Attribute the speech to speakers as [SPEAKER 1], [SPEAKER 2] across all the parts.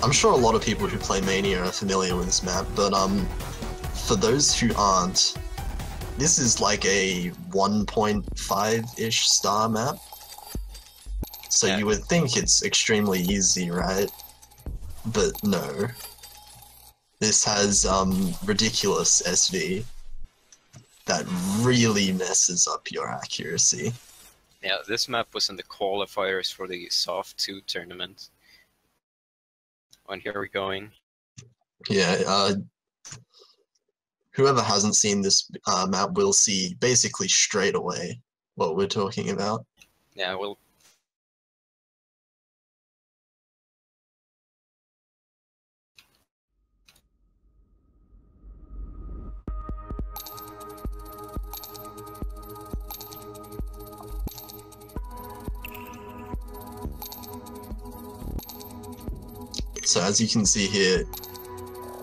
[SPEAKER 1] I'm sure a lot of people who play Mania are familiar with this map, but for those who aren't, this is like a 1.5-ish star map. So
[SPEAKER 2] Yeah.
[SPEAKER 1] you would think it's extremely easy, right? But no. This has ridiculous SV that really messes up your accuracy.
[SPEAKER 2] Yeah, this map was in the qualifiers for the Soft 2 tournament. And here we're going.
[SPEAKER 1] Yeah, whoever hasn't seen this map will see basically straight away what we're talking about.
[SPEAKER 2] Yeah, well.
[SPEAKER 1] So as you can see here,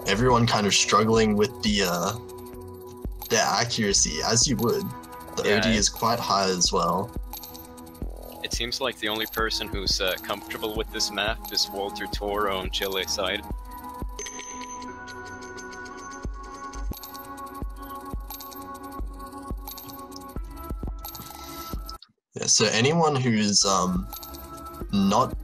[SPEAKER 1] everyone kind of struggling with their accuracy, as you would. The OD is quite high as well.
[SPEAKER 2] It seems like the only person who's comfortable with this map is Walter Toro on Chile side.
[SPEAKER 1] Yeah, so anyone who's not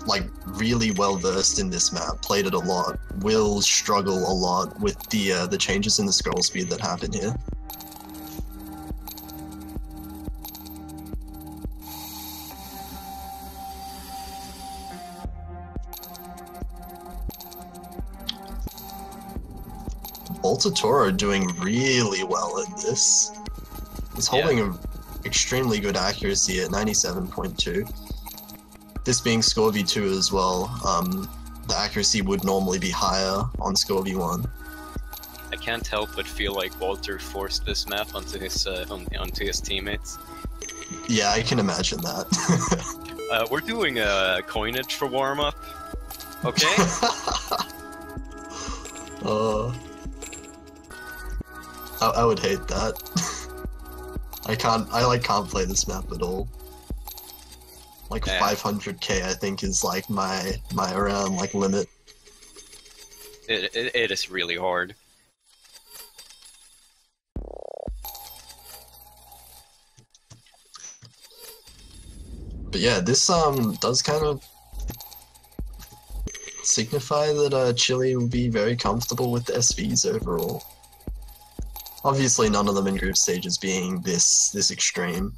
[SPEAKER 1] like really well versed in this map, played it a lot, will struggle a lot with the changes in the scroll speed that happen here. Walter Toro doing really well at this. He's holding an extremely good accuracy at 97.2. This being Score V2 as well, the accuracy would normally be higher on Score V1.
[SPEAKER 2] I can't help but feel like Walter forced this map onto his teammates.
[SPEAKER 1] Yeah, I can imagine that.
[SPEAKER 2] We're doing a Coinage for warm-up, okay?
[SPEAKER 1] I would hate that. I can't play this map at all. Like 500k I think is like my around like limit.
[SPEAKER 2] It is really hard.
[SPEAKER 1] But yeah, this does kind of signify that Chile will be very comfortable with the SVs overall. Obviously none of them in group stages being this extreme.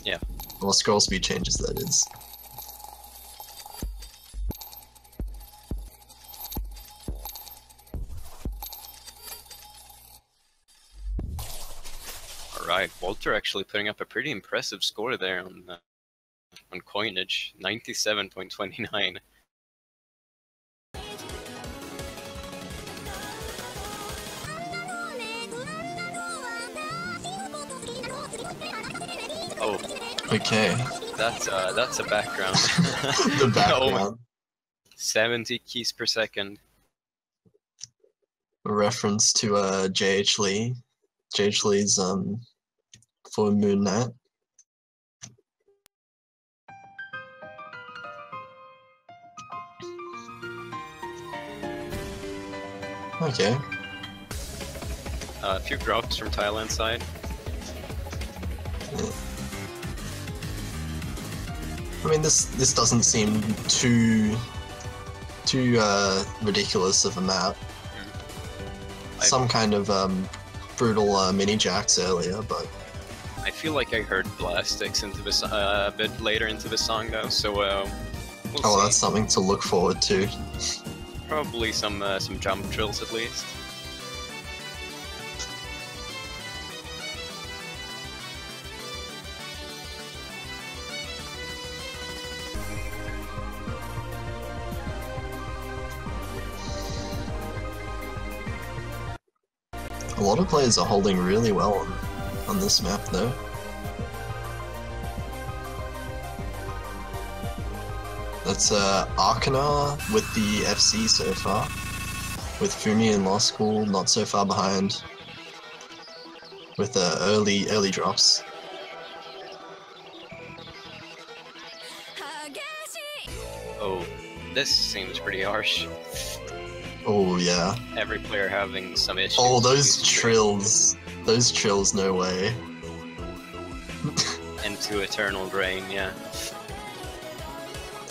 [SPEAKER 2] Yeah.
[SPEAKER 1] Or scroll speed changes, that is.
[SPEAKER 2] Alright, Walter actually putting up a pretty impressive score there on Coinage, 97.29. Oh.
[SPEAKER 1] Okay.
[SPEAKER 2] That's a background.
[SPEAKER 1] The background.
[SPEAKER 2] 70 keys per second.
[SPEAKER 1] A reference to JH Lee. JH Lee's for Moon Knight. Okay.
[SPEAKER 2] A few drops from Thailand side.
[SPEAKER 1] Yeah. I mean, this doesn't seem too ridiculous of a map. Some kind of brutal mini jacks earlier, but
[SPEAKER 2] I feel like I heard Blastics into this a bit later into the song though, so we'll see.
[SPEAKER 1] That's something to look forward to.
[SPEAKER 2] Probably some jump drills at least.
[SPEAKER 1] A lot of players are holding really well on this map though. That's Arcanar with the FC so far, with Fumi in Law School not so far behind, with early drops.
[SPEAKER 2] Oh, This seems pretty harsh.
[SPEAKER 1] Oh yeah.
[SPEAKER 2] Every player having some issues.
[SPEAKER 1] Oh, those trills. Those trills, no way.
[SPEAKER 2] Into Eternal Drain, yeah.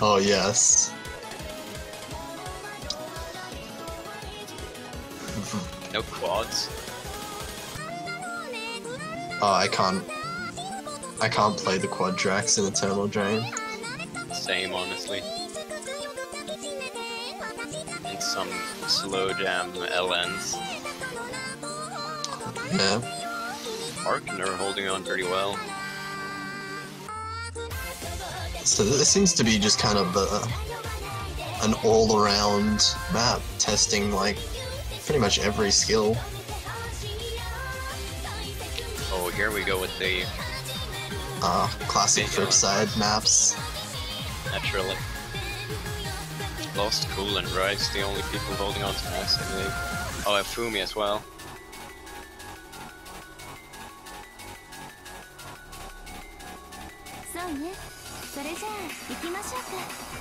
[SPEAKER 1] Oh yes.
[SPEAKER 2] No quads.
[SPEAKER 1] Oh, I can't play the Quadrax in Eternal Drain.
[SPEAKER 2] Same, honestly. And some slow jam LNs.
[SPEAKER 1] Yeah.
[SPEAKER 2] Arcaner holding on pretty well.
[SPEAKER 1] So this seems to be just kind of an all-around map, testing like pretty much every skill.
[SPEAKER 2] Oh, here we go with the
[SPEAKER 1] classic Flipside maps.
[SPEAKER 2] Naturally. Lost, Cool, and Rice, the only people holding on to Mass, I believe. Oh, and Fumi as well.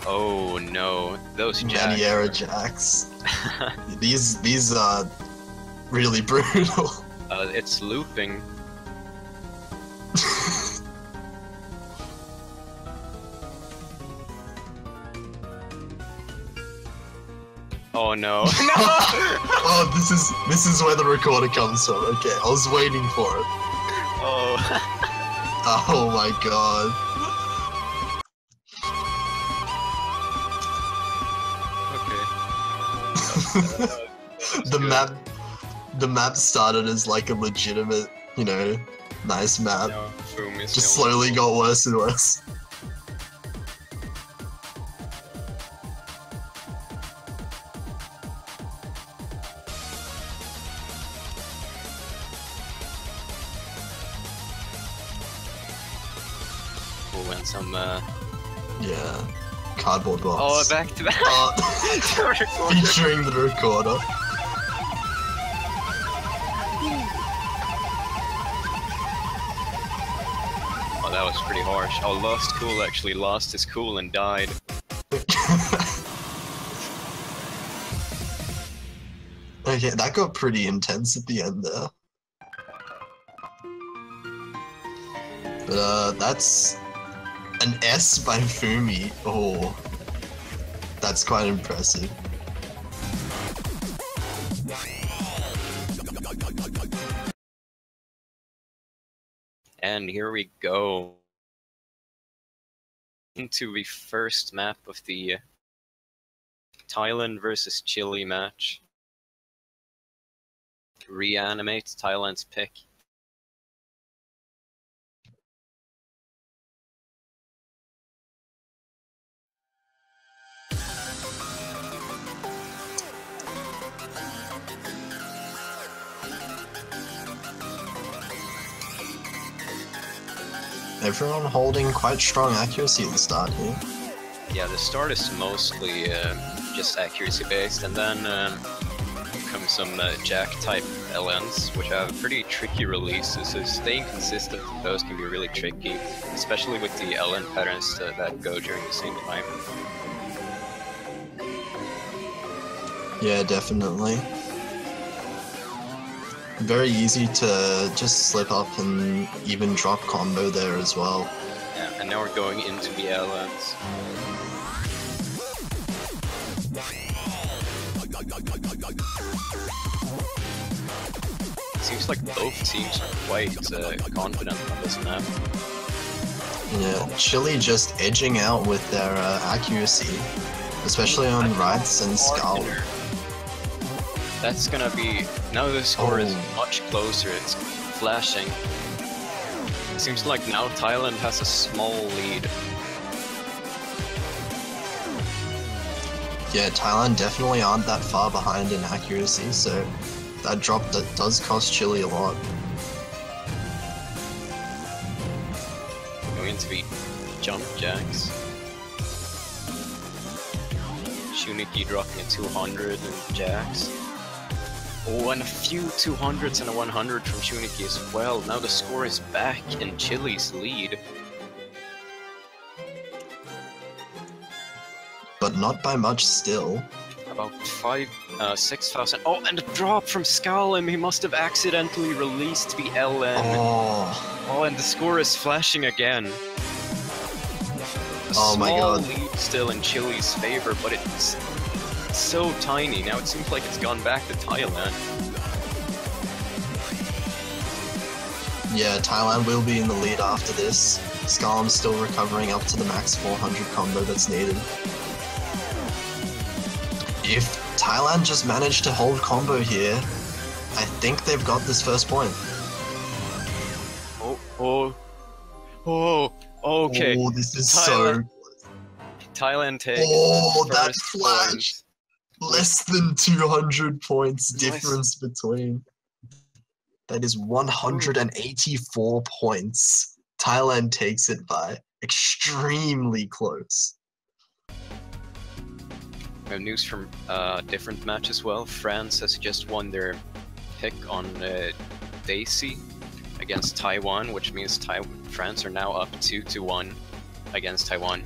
[SPEAKER 2] Oh no, those jacks.
[SPEAKER 1] Maniera jacks. These are really brutal.
[SPEAKER 2] It's looping. Oh no. No!
[SPEAKER 1] Oh, this is where the recorder comes from. Okay, I was waiting for it.
[SPEAKER 2] Oh.
[SPEAKER 1] Oh my god. The map started as like a legitimate, you know, nice map.
[SPEAKER 2] No,
[SPEAKER 1] just slowly got worse and worse.
[SPEAKER 2] Cool, and some
[SPEAKER 1] yeah, cardboard box.
[SPEAKER 2] Oh, back to back.
[SPEAKER 1] Featuring the recorder.
[SPEAKER 2] Oh, that was pretty harsh. Oh, Lost Cool actually lost his cool and died.
[SPEAKER 1] Okay, that got pretty intense at the end there. But that's an S by Fumi. Oh, that's quite impressive.
[SPEAKER 2] And here we go into the first map of the Thailand versus Chile match. Reanimate, Thailand's pick.
[SPEAKER 1] Everyone holding quite strong accuracy at the start here.
[SPEAKER 2] Yeah, the start is mostly just accuracy based, and then comes some jack-type LNs, which have pretty tricky releases, so staying consistent with those can be really tricky, especially with the LN patterns that go during the same time.
[SPEAKER 1] Yeah, definitely. Very easy to just slip up and even drop combo there as well.
[SPEAKER 2] Yeah, and now we're going into the LNs. Seems like both teams are quite confident on this map.
[SPEAKER 1] Yeah, Chile just edging out with their accuracy, especially on rights and skull.
[SPEAKER 2] That's gonna be... Now the score is much closer, it's flashing. It seems like now Thailand has a small lead.
[SPEAKER 1] Yeah, Thailand definitely aren't that far behind in accuracy, so that drop that does cost Chile a lot.
[SPEAKER 2] Going into the jump jacks. Shuniki dropping a 200 and jacks. Oh, and a few 200s and a 100 from Shuniki as well. Now the score is back in Chile's lead.
[SPEAKER 1] But but not by much still.
[SPEAKER 2] About 6,000. Oh, and a drop from Skalem. He must have accidentally released the LN. Oh, and the score is flashing again.
[SPEAKER 1] Oh my god.
[SPEAKER 2] Small lead still in Chile's favor, but it's so tiny. Now it seems like it's gone back to Thailand.
[SPEAKER 1] Yeah, Thailand will be in the lead after this. Skalem's still recovering up to the max 400 combo that's needed. If Thailand just managed to hold combo here, I think they've got this first point. Okay. Oh, this is
[SPEAKER 2] Thailand takes
[SPEAKER 1] that flash! Less than 200 points difference between. That is 184 points. Thailand takes it by extremely close.
[SPEAKER 2] We have news from different match as well. France has just won their pick on Daisy against Taiwan, which means France are now up 2-1 against Taiwan.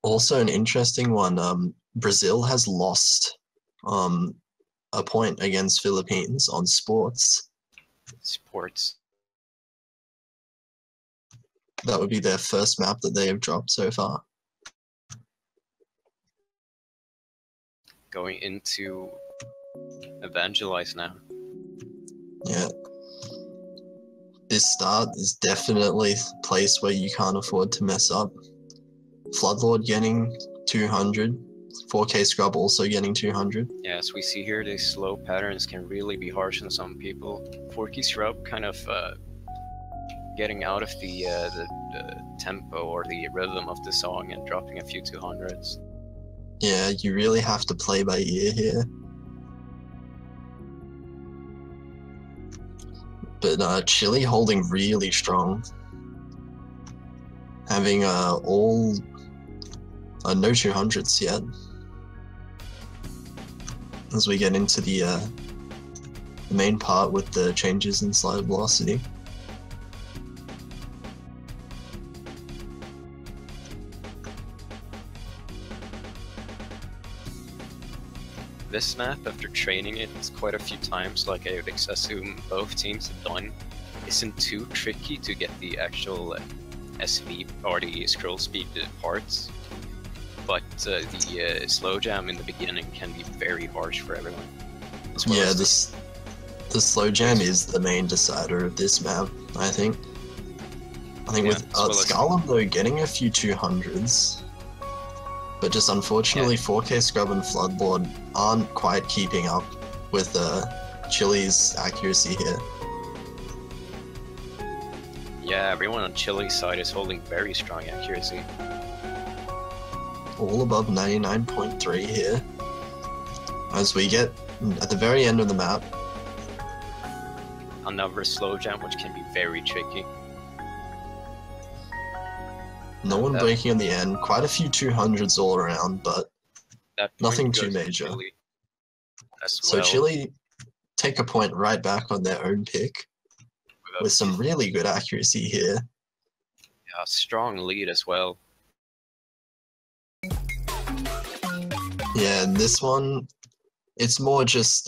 [SPEAKER 1] Also an interesting one, Brazil has lost a point against Philippines on sports. That would be their first map that they have dropped so far.
[SPEAKER 2] Going into evangelize now.
[SPEAKER 1] Yeah. This start is definitely a place where you can't afford to mess up. Floodlord getting 200. 4K Scrub also getting 200.
[SPEAKER 2] Yeah, as we see here, these slow patterns can really be harsh on some people. 4K Scrub kind of getting out of the tempo or the rhythm of the song and dropping a few 200s.
[SPEAKER 1] Yeah, you really have to play by ear here. But Chile holding really strong. Having no 200s yet. As we get into the main part with the changes in slide velocity.
[SPEAKER 2] This map, after training it quite a few times, like I would assume both teams have done, isn't too tricky to get the actual SV or the scroll speed parts. But the slow jam in the beginning can be very harsh for everyone.
[SPEAKER 1] Yeah, the slow jam is the main decider of this map, I think. With Skalem though getting a few 200s, but just unfortunately 4K Scrub and Floodlord aren't quite keeping up with Chile's accuracy here.
[SPEAKER 2] Yeah, everyone on Chile's side is holding very strong accuracy.
[SPEAKER 1] All above 99.3 here. As we get at the very end of the map.
[SPEAKER 2] Another slow jam, which can be very tricky.
[SPEAKER 1] No one breaking on the end. Quite a few 200s all around, but nothing too major. So Chile take a point right back on their own pick with some really good accuracy here.
[SPEAKER 2] Yeah, strong lead as well.
[SPEAKER 1] Yeah, and this one, it's more just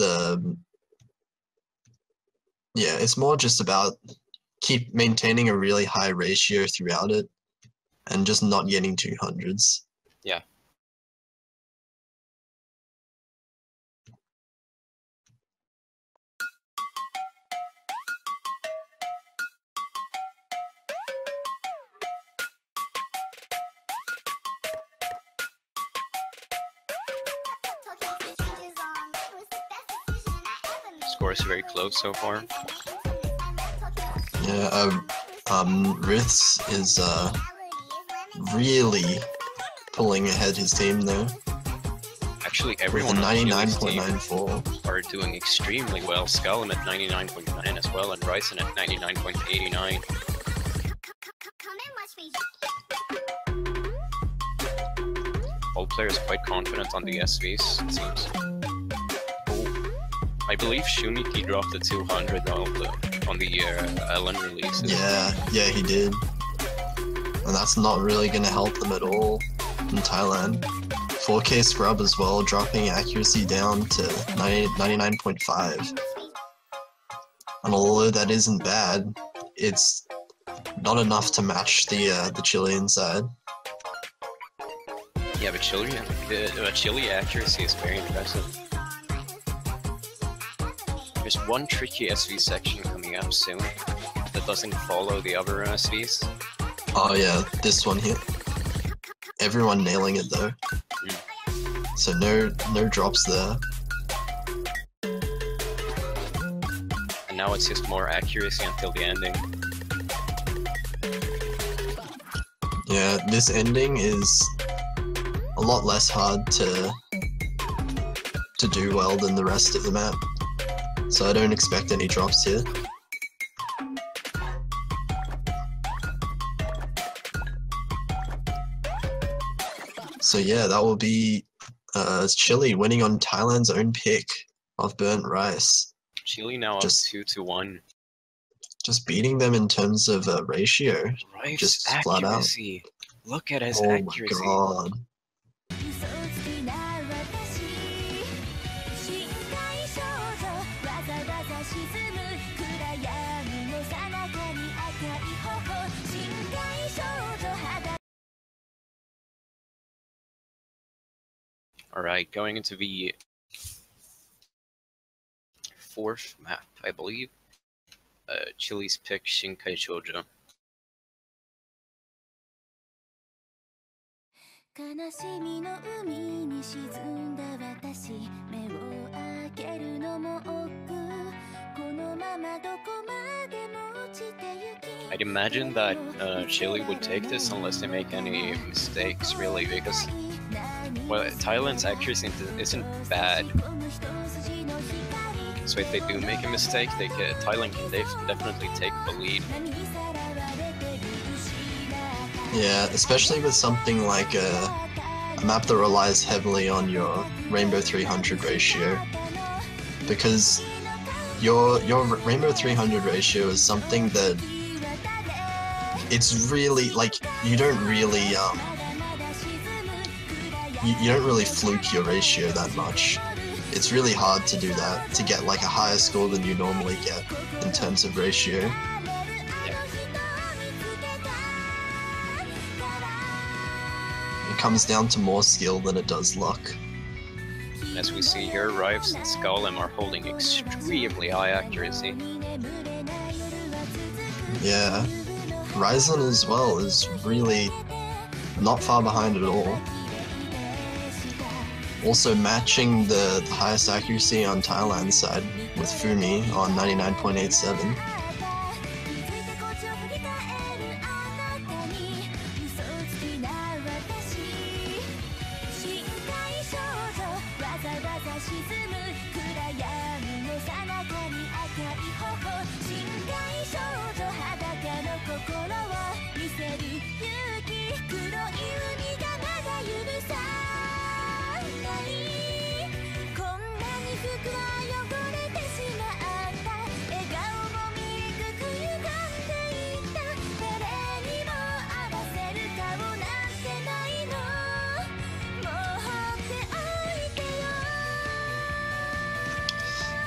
[SPEAKER 1] it's more just about keep maintaining a really high ratio throughout it and just not getting 200s.
[SPEAKER 2] Yeah. Score is very close so far.
[SPEAKER 1] Yeah, Riths is really pulling ahead his team there.
[SPEAKER 2] Actually, everyone
[SPEAKER 1] with 99.94
[SPEAKER 2] are doing extremely well. Skalem at 99.9 as well, and Ryzen at 99.89. All players quite confident on the SVs, it seems. I believe Shuniki dropped the 200 on the LN releases.
[SPEAKER 1] Yeah, he did. And that's not really going to help them at all in Thailand. 4K scrub as well, dropping accuracy down to 99.5. And although that isn't bad, it's not enough to match the Chilean side.
[SPEAKER 2] Yeah, but Chile accuracy is very impressive. There's one tricky SV section coming up soon that doesn't follow the other SVs.
[SPEAKER 1] Oh yeah, this one here. Everyone nailing it though. So no drops there.
[SPEAKER 2] And now it's just more accuracy until the ending.
[SPEAKER 1] Yeah, this ending is a lot less hard to do well than the rest of the map. So I don't expect any drops here. So yeah, that will be Chile winning on Thailand's own pick of burnt rice.
[SPEAKER 2] Chile now up 2-1.
[SPEAKER 1] Just beating them in terms of ratio.
[SPEAKER 2] Rice
[SPEAKER 1] just
[SPEAKER 2] accuracy.
[SPEAKER 1] Flat out.
[SPEAKER 2] Look at his
[SPEAKER 1] Oh
[SPEAKER 2] accuracy.
[SPEAKER 1] my god.
[SPEAKER 2] Alright, going into the 4th map, I believe. Chile's pick, Shinkai Shoujo. I'd imagine that Chile would take this unless they make any mistakes, really, because well, Thailand's accuracy isn't bad. So if they do make a mistake, Thailand can definitely take the lead.
[SPEAKER 1] Yeah, especially with something like a map that relies heavily on your Rainbow 300 ratio. Because your Rainbow 300 ratio is something that it's really, like, you don't really fluke your ratio that much. It's really hard to do that, to get like a higher score than you normally get in terms of ratio. It comes down to more skill than it does luck.
[SPEAKER 2] As we see here, Rives and Skalem are holding extremely high accuracy.
[SPEAKER 1] Yeah. Ryzen as well is really not far behind at all. Also matching the highest accuracy on Thailand's side with Fumi on 99.87.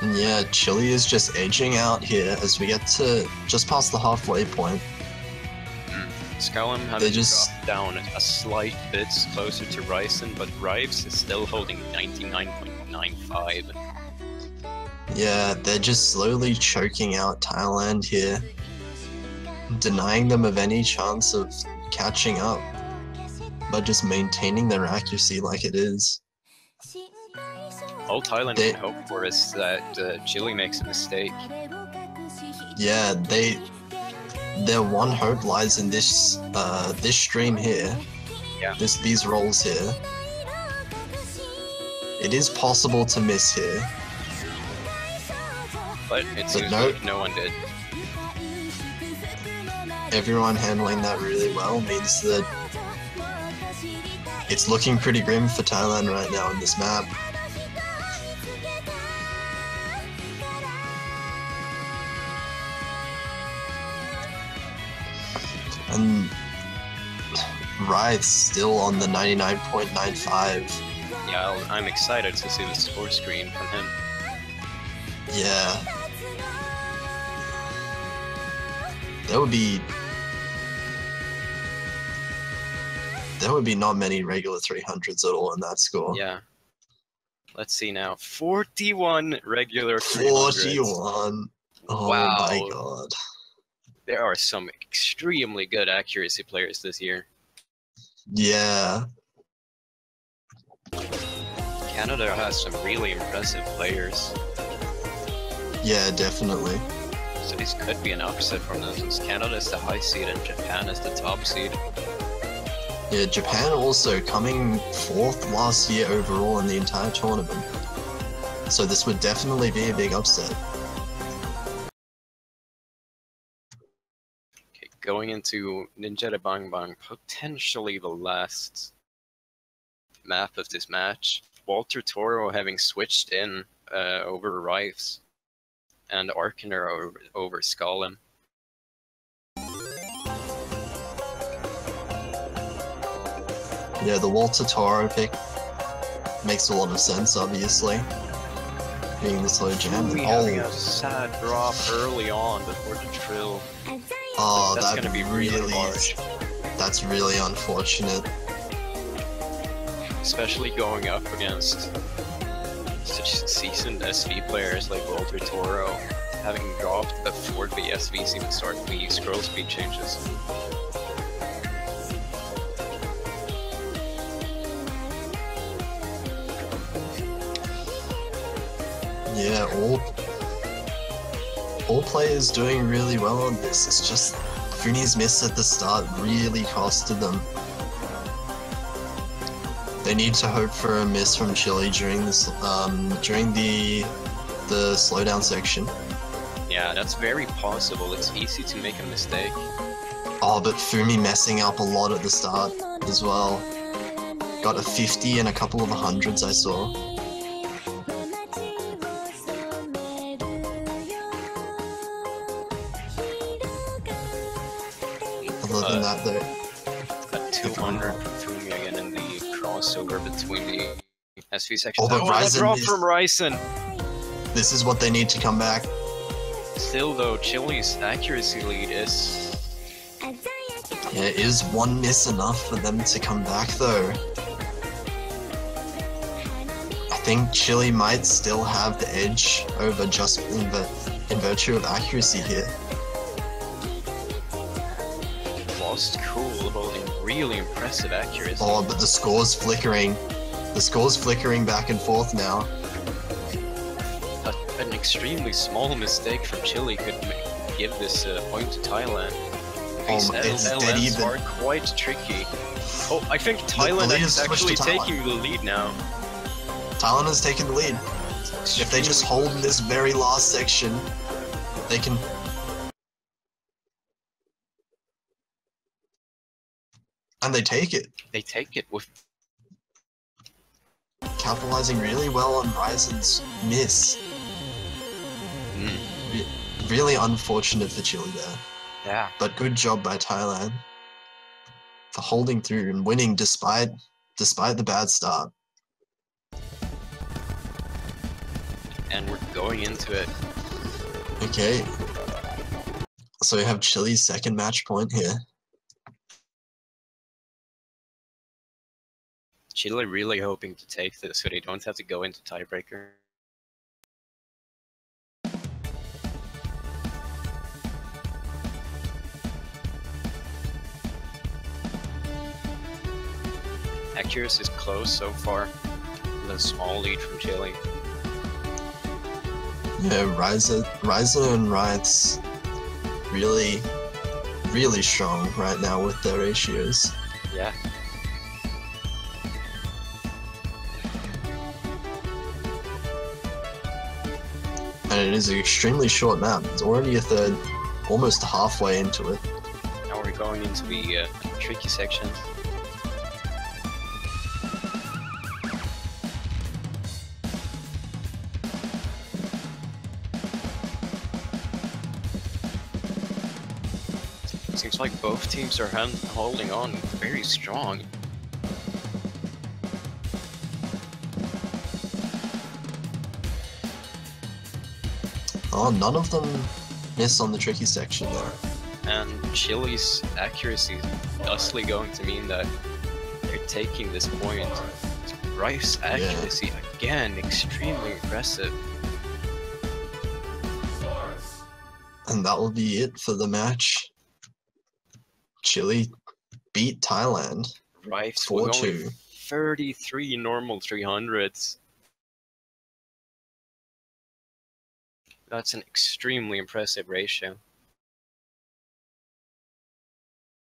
[SPEAKER 1] And yeah, Chile is just edging out here as we get to just past the halfway point.
[SPEAKER 2] Skalem having dropped down a slight bit closer to Ryzen, but Rives is still holding 99.95.
[SPEAKER 1] Yeah, they're just slowly choking out Thailand here, denying them of any chance of catching up, but just maintaining their accuracy like it is.
[SPEAKER 2] All Thailand can hope for is that Chile makes a mistake.
[SPEAKER 1] Yeah, their one hope lies in this this stream here.
[SPEAKER 2] Yeah.
[SPEAKER 1] These rolls here. It is possible to miss here.
[SPEAKER 2] But it seems like no one did.
[SPEAKER 1] Everyone handling that really well means that it's looking pretty grim for Thailand right now in this map. And Rive's still on the 99.95.
[SPEAKER 2] Yeah, I'm excited to see the score screen from him.
[SPEAKER 1] Yeah. There would be not many regular 300s at all in that score.
[SPEAKER 2] Yeah. Let's see now. 41 regular 300s.
[SPEAKER 1] 41. Oh
[SPEAKER 2] Wow.
[SPEAKER 1] my god.
[SPEAKER 2] There are some extremely good accuracy players this year.
[SPEAKER 1] Yeah.
[SPEAKER 2] Canada has some really impressive players.
[SPEAKER 1] Yeah, definitely.
[SPEAKER 2] So this could be an upset from them, since Canada is the high seed and Japan is the top seed.
[SPEAKER 1] Yeah, Japan also coming 4th last year overall in the entire tournament. So this would definitely be a big upset.
[SPEAKER 2] Okay, going into Ninja Bang Bang, potentially the last map of this match. Walter Toro having switched in over Rives, and Arkaner over Skallen.
[SPEAKER 1] Yeah, the Walter Toro pick makes a lot of sense, obviously. Being the slow jam.
[SPEAKER 2] Having a sad drop early on before the trill.
[SPEAKER 1] Oh,
[SPEAKER 2] that's gonna be really harsh.
[SPEAKER 1] That's really unfortunate.
[SPEAKER 2] Especially going up against such seasoned SV players like Walter Toro, having dropped before the SVs even start the scroll speed changes.
[SPEAKER 1] Yeah, all players doing really well on this. It's just Funi's miss at the start really costed them. They need to hope for a miss from Chile during this during the slowdown section.
[SPEAKER 2] Yeah, that's very possible. It's easy to make a mistake.
[SPEAKER 1] Oh, but Fumi messing up a lot at the start as well. Got a 50 and a couple of 100s I saw. Other than that, though.
[SPEAKER 2] A 200 from Fumi again in the crossover between the SV sections.
[SPEAKER 1] Oh, but
[SPEAKER 2] drop from Ryzen!
[SPEAKER 1] This is what they need to come back.
[SPEAKER 2] Still though, Chile's accuracy lead is...
[SPEAKER 1] Yeah, is one miss enough for them to come back though? I think Chile might still have the edge over just in virtue of accuracy here.
[SPEAKER 2] Lost Cool holding really impressive accuracy.
[SPEAKER 1] Oh, but the score's flickering. The score's flickering back and forth now.
[SPEAKER 2] An extremely small mistake from Chile could give this point to Thailand. These LMs are quite tricky. Oh, I think Thailand is actually taking the lead now.
[SPEAKER 1] Thailand has taken the lead. If they just hold in this very last section, they can... And they take it.
[SPEAKER 2] They take it with...
[SPEAKER 1] Capitalizing really well on Ryzen's miss. Really unfortunate for Chile there.
[SPEAKER 2] Yeah.
[SPEAKER 1] But good job by Thailand for holding through and winning despite the bad start.
[SPEAKER 2] And we're going into it.
[SPEAKER 1] Okay. So we have Chile's second match point here.
[SPEAKER 2] Chile really hoping to take this so they don't have to go into tiebreaker. Accuracy is close so far. A small lead from Chile.
[SPEAKER 1] Yeah, Ryzen and Riot's really strong right now with their ratios.
[SPEAKER 2] Yeah.
[SPEAKER 1] And it is an extremely short map. It's already a third, almost halfway into it.
[SPEAKER 2] Now we're going into the tricky section. Seems like both teams are holding on very strong.
[SPEAKER 1] Oh, none of them miss on the tricky section there.
[SPEAKER 2] And Chile's accuracy is thusly going to mean that they're taking this point. Rife's accuracy, again, extremely impressive.
[SPEAKER 1] And that will be it for the match. Chile beat Thailand
[SPEAKER 2] Rife's with only
[SPEAKER 1] 4-2.
[SPEAKER 2] 33 normal 300s. That's an extremely impressive ratio.